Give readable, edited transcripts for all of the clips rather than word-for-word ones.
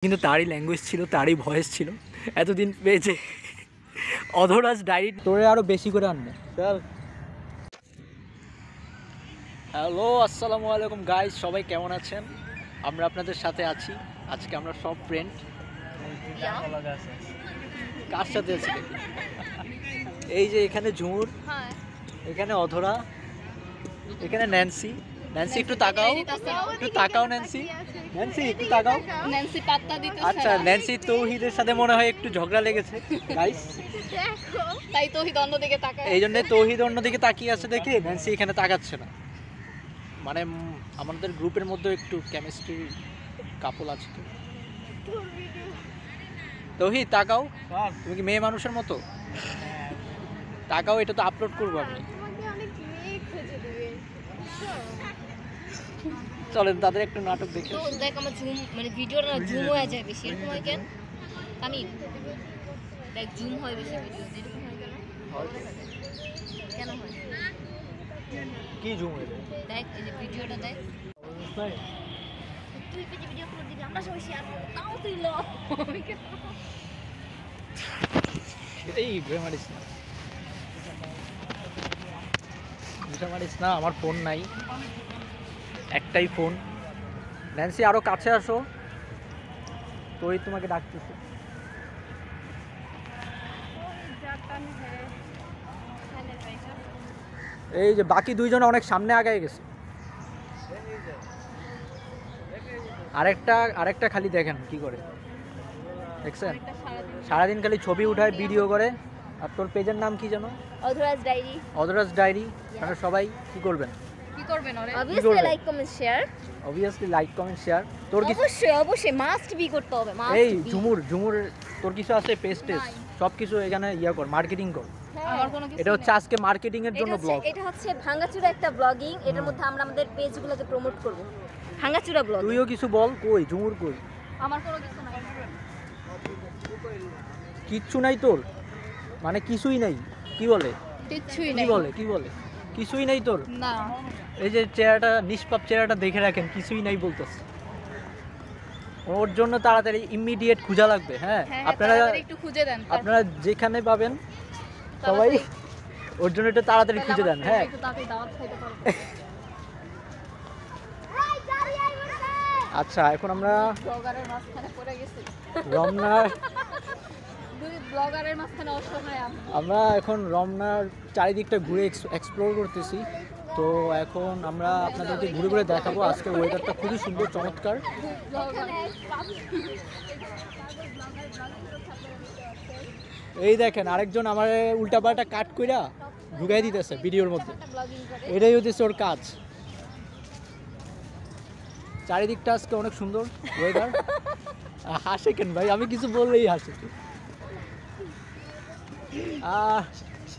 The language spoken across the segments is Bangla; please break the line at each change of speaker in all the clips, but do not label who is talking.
কিন্তু তারই ল্যাঙ্গুয়েজ ছিল, তারই ভয়েস ছিল। এতদিন পেয়েছে অধরাজ ডায়েরি, তোরে আরো বেশি করে আনবো। চল। হ্যালো, আসসালামু আলাইকুম গাইস, সবাই কেমন আছেন? আমরা আপনাদের সাথে আছি। আজকে আমরা সব ফ্রেন্ড। কার সাথে আছি? এই যে এখানে ঝুমুর, এখানে অধরা, এখানে ন্যান্সি। ন্যান্সি একটু তাকাও, একটু তাকাও ন্যান্সি। ন্যান্সি একটু তাকাও।
ন্যান্সি পাত্তা দিতেছে না।
আচ্ছা, ন্যান্সি তৌহিদের সাথে মনে হয় একটু ঝগড়া লেগেছে গাইস।
তাই তৌহিদ অন্যদিকে তাকায়।
এই জন্য তৌহিদ অন্যদিকে তাকিয়ে আছে দেখে ন্যান্সি এখানে তাকাচ্ছে না। মানে আমাদের গ্রুপের মধ্যে একটু কেমিস্ট্রি কাপল আছে তো। তৌহিদ তাকাও, তুমি কি মেয়ে মানুষের মতো? তাকাও, এটা তো আপলোড করবো আমি। চলেন তাদের একটু নাটক দেখে।
তো দেখ আমার জুম মানে ভিডিওটা জুম হয়ে যায় বেশি, এরকম হয় কেন? আমি দেখ জুম হয় বেশি ভিডিও, এরকম হয় কেন? কেন হয়?
কি জুম হয়ে যায়?
দেখ এই যে ভিডিওটা দেখ, তুই পেজে ভিডিও আপলোড দিবি, আমরা সবাই শেয়ার করব, তাও তুই ল।
এই মারিস না, মারিস না, আমার ফোন নাই, একটাই ফোন। ন্যান্সি আরো কাছে আসো, তোই তোমাকে ডাকতেছে। এই যে বাকি দুইজন অনেক সামনে আগায় গেছে। আরেকটা খালি দেখেন কি করে, দেখছেন? সারাদিন খালি ছবি উঠায়, ভিডিও করে। আর তোর পেজের নাম কি জানো?
অধরাজ ডায়েরি।
অধরাজ ডায়েরি। মানে সবাই কি করবেন?
কি করবেন? Obviously like comment share.
Obviously like comment share. তোর কি?
অবশ্যই মাস্ট বি করতে হবে, মাস্ট।
এই ঝুমুর তোর কিছু আছে? পেজ টেস্ট সব কিছু এখানে ইয়া কর, মার্কেটিং কর।
আমার কোনো কিছু
এটা হচ্ছে আজকে মার্কেটিং এর জন্য ব্লগ।
এটা হচ্ছে ভাঙাচুরা একটা ব্লগিং, এটার মধ্যে আমরা আমাদের পেজগুলোকে প্রমোট করব। ভাঙাচুরা ব্লগ।
তুইও কিছু বল। কই ঝুমুর কই?
আমার কোনো কিছু নাই।
কিচ্ছু নাই তোর? মানে কিছুই নাই? কি বলে?
কিছুই
কি
নাই।
বলে? কি বলে? কিছুই নাই তোর?
না।
এই যে চেহারাটা, নিষ্পাপ চেহারাটা দেখে রাখেন, কিছুই নাই বলতেছে। ওর জন্য তাড়াতাড়ি ইমিডিয়েট খোঁজা লাগবে। হ্যাঁ, আপনারা
একটু খুঁজে দেন।
আপনারা যেখানে পাবেন সবাই ওর জন্য একটু তাড়াতাড়ি খুঁজে দেন। হ্যাঁ,
একটু তাড়াতাড়ি দাওয়াত খাইতে পারবো।
আচ্ছা, এখন আমরা
ব্লগারের মাঝখানে পড়ে গেছি।
রমনার
দুই ব্লগারের মাঝখানে অসহায়
আমরা এখন রমনার চারিদিকটা ঘুরে এক্সপ্লোর করতেছি। তো এখন আমরা আপনাদেরকে ঘুরে ঘুরে দেখাবো। আজকে ওয়েদারটা খুবই সুন্দর, চমৎকার। এই দেখেন আরেকজন আমার উল্টাপাল্টা কাট কইরা ঢুকাই দিতেছে ভিডিওর মধ্যে। এটাই হচ্ছে ওর কাজ। চারিদিকটা আজকে অনেক সুন্দর ওয়েদার। হাসে কেন ভাই? আমি কিছু বললেই হাসে।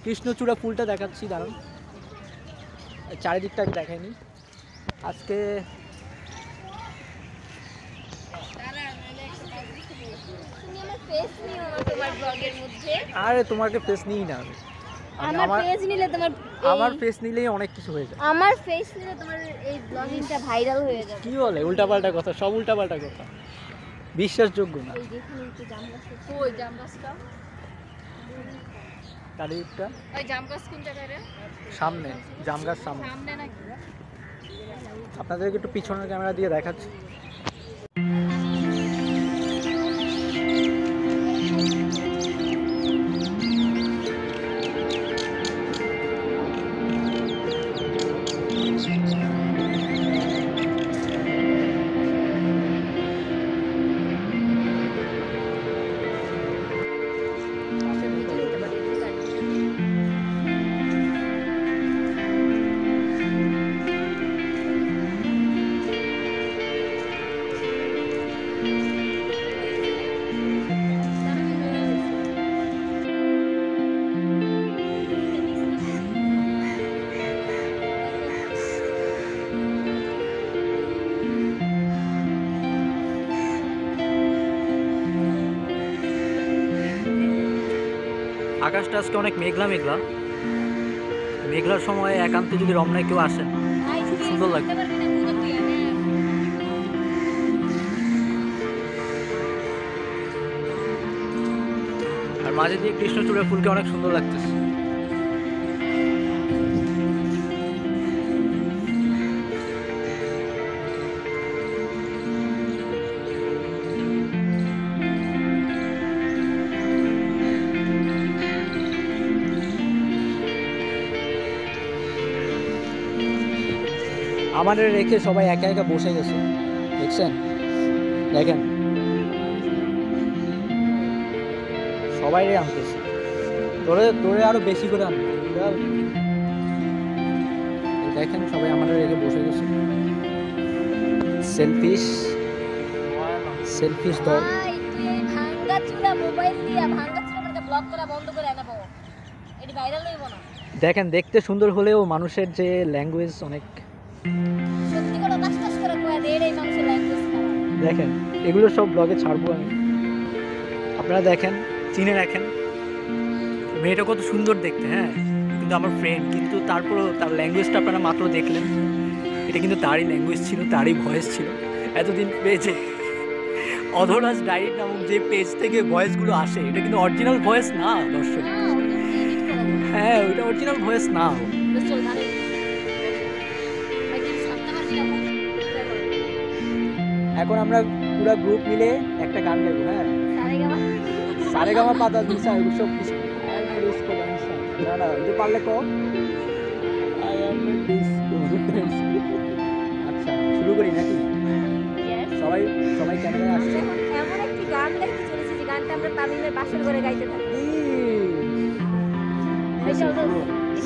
কৃষ্ণচূড়া ফুলটা দেখাচ্ছি, দাঁড়ান। চারিদিকটা দেখাইনি আজকে। আরে তোমাকে ফেস নিই না আমি।
আমার পেজ নিলে তোমার
আমার ফেস নিলেই অনেক কিছু হয়ে যায়।
আমার ফেস নিলে তোমার এই ব্লগিংটা ভাইরাল হয়ে যাবে।
কি বলে? উল্টাপাল্টা কথা, সব উল্টাপাল্টা কথা, বিশ্বাসযোগ্য না।
এই যেখানে একটু জাম গাছ আছে, ওই জাম গাছটা,
চারিদিকটা
ওই জাম গাছ কোন জায়গায় রে?
সামনে, জাম গাছ সামনে।
সামনে নাকি?
আপনাদেরকে একটু পিছনের ক্যামেরা দিয়ে দেখাচ্ছি। আকাশটা আজকে অনেক মেঘলা মেঘলা। মেঘলার সময় একান্তে যদি রমনায় কেউ আসেন, সুন্দর লাগবে। আর মাঝে দিয়ে কৃষ্ণচূড়া ফুলকে অনেক সুন্দর লাগতেছে। আমাদের রেখে সবাই একা একা বসে গেছে, দেখছেন? দেখেন সবাই রে আনতেছে, তোরে আরো বেশি করে আনতে। দেখেন সবাই আমাদের রেখে বসে গেছে। সেলফিশ দল।
ভাঙ্গা চুলা মোবাইল দিয়া ভাঙ্গা চুলা মানে ব্লক করা বন্ধ করে আনাবো, এটি ভাইরাল হইব না।
দেখেন দেখতে সুন্দর হলেও মানুষের যে ল্যাঙ্গুয়েজ অনেক,
সত্যি করে কাজ করে কয় দেড় এই মানুষের ল্যাঙ্গুয়েজ খারাপ।
দেখেন এগুলো সব ব্লগে ছাড়বো আমি, আপনারা দেখেন চিনে রাখেন। মেয়েটা কত সুন্দর দেখতে, হ্যাঁ, কিন্তু আমার ফ্রেন্ড, কিন্তু তারপরও তার ল্যাঙ্গুয়েজটা আপনারা মাত্র দেখলেন। এটা কিন্তু তারই ল্যাঙ্গুয়েজ ছিল, তারই ভয়েস ছিল। এতদিন পেজে অধরাজ ডায়েরি নামক যে পেজ থেকে ভয়েসগুলো আসে, এটা কিন্তু অরিজিনাল ভয়েস না দর্শক। হ্যাঁ, ওইটা অরিজিনাল ভয়েস না। এখন আমরা পুরো গ্রুপ মিলে একটা গান গাইবো। হ্যাঁ, সারেগামা পাতা দিশা সব কিছু। না না, এটা পারলে কো। আচ্ছা, শুরু করি নাকি? সবাই ক্যামেরায় আসছে।
এমন একটি গান গাইতে চলেছি যে গানটা আমরা তামিমের বাসর ঘরে গাইতে থাকি।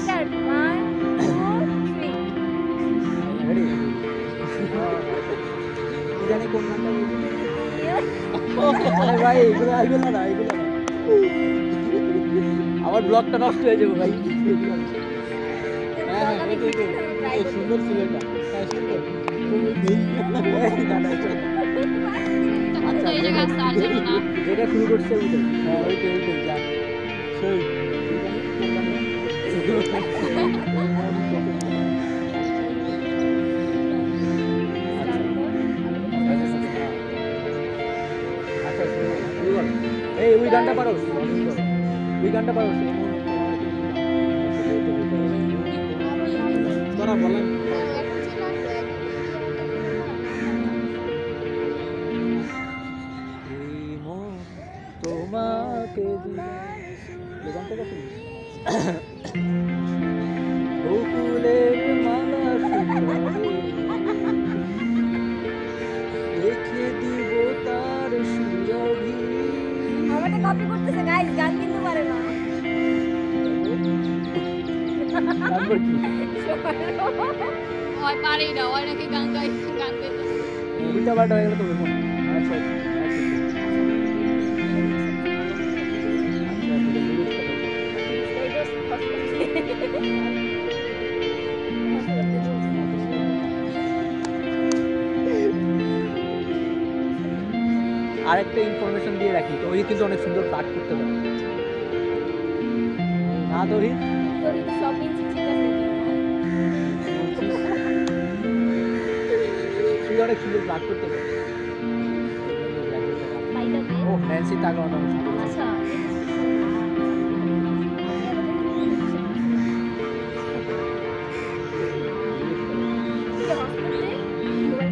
Start 1 2 3
ready? জানি কোন গানটা আরে ভাই, এগুলো না। আমার ব্লগটা নষ্ট হয়ে যাবে ভাই। হ্যাঁ, এই সুন্দর ছিল এটা। হ্যাঁ, সুন্দর। আচ্ছা, যেটা শুরু করছে ওইটাই। হ্যাঁ, ওইটাই যা সেই এই ওই গানটা পারো, তোরা বলেন। তোমাকে বকুলের মালা রেখে দিব তার সুরভি।
আমাকে কপি করতেছে গাইস, গান কিন্তু পারে না।
তারপর কি
ওই পারেই না, ওই নাকি গান গাইতে
উল্টা পাল্টা হয়ে গেল তো বলবো। আচ্ছা আরেকটা ইনফরমেশন দিয়ে রাখি, তো ওই কিন্তু অনেক সুন্দর পাঠ করতে পারে না? দহি
সব মিনছি ঠিক আছে,
তুই অনেক সুন্দর পাঠ করতে পারে। ও ন্যান্সি তাকাও না।
আচ্ছা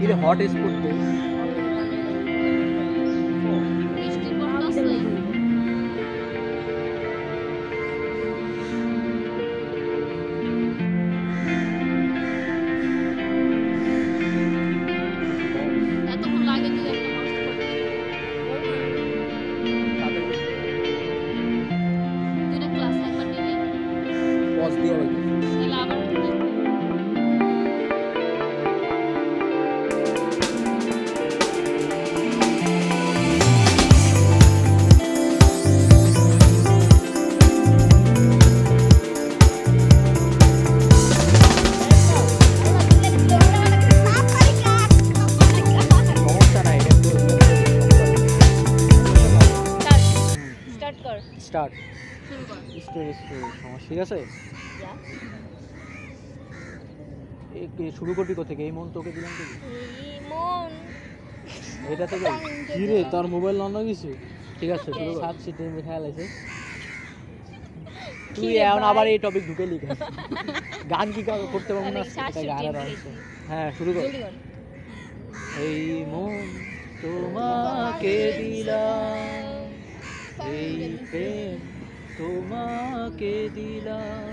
এটা হট স্পট তো স্টার্ট ঠিক আছে। শুরু করবি কোথা থেকে? এই মন তোকে দিলাম তো, এটা থেকে। কি রে, তোর মোবাইল অন্য কিছু? ঠিক আছে, শুরু কর। 7 সিটের খেয়াল আছে। তুই এখন আবার এই টপিক ঢুকে লিখে গান কি করতে পারবো না এটা গানের অংশ হ্যাঁ শুরু কর এই মন তোমাকে দিলাম এই প্রেম তোমাকে দিলাম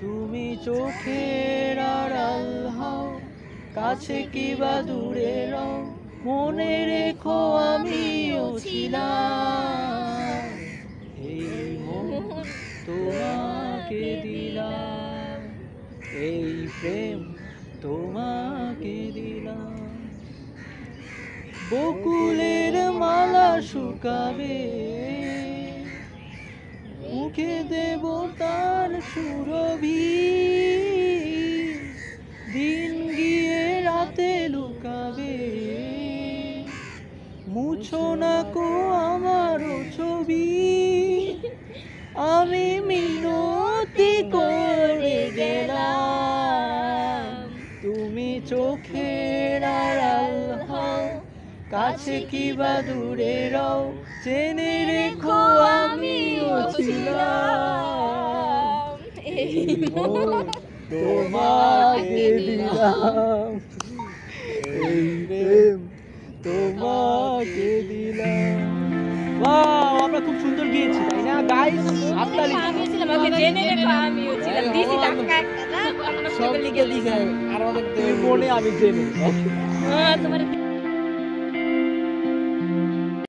তুমি চোখের আড়াল হও কাছে কি বা দূরে রও মনে রেখো আমিও ছিলাম এই মন তোমাকে দিলাম এই প্রেম তোমাকে দিলাম বকুলের মালা শুকাবে মুখে দেব তার সুরভি দিন গিয়ে রাতে লুকাবে মুছো না কো আমারও ছবি আমি মিনতি করে গেলাম তুমি চোখের আড়াল হও কাছে কি বা দূরে রও জেনে রেখো আমিও ছিলাম এই মন তোমাকে দিলাম এই প্রেম তোমাকে দিলাম ওয়াও আমরা খুব সুন্দর গিয়েছি তাই না গাইস হাততালি
আমিও ছিলাম ওকে জেনে রেখো আমিও ছিলাম দিছি ধাক্কা একটা না
সব লিখে দিছে আর আমাদের মনে আমি জেনে
তোমার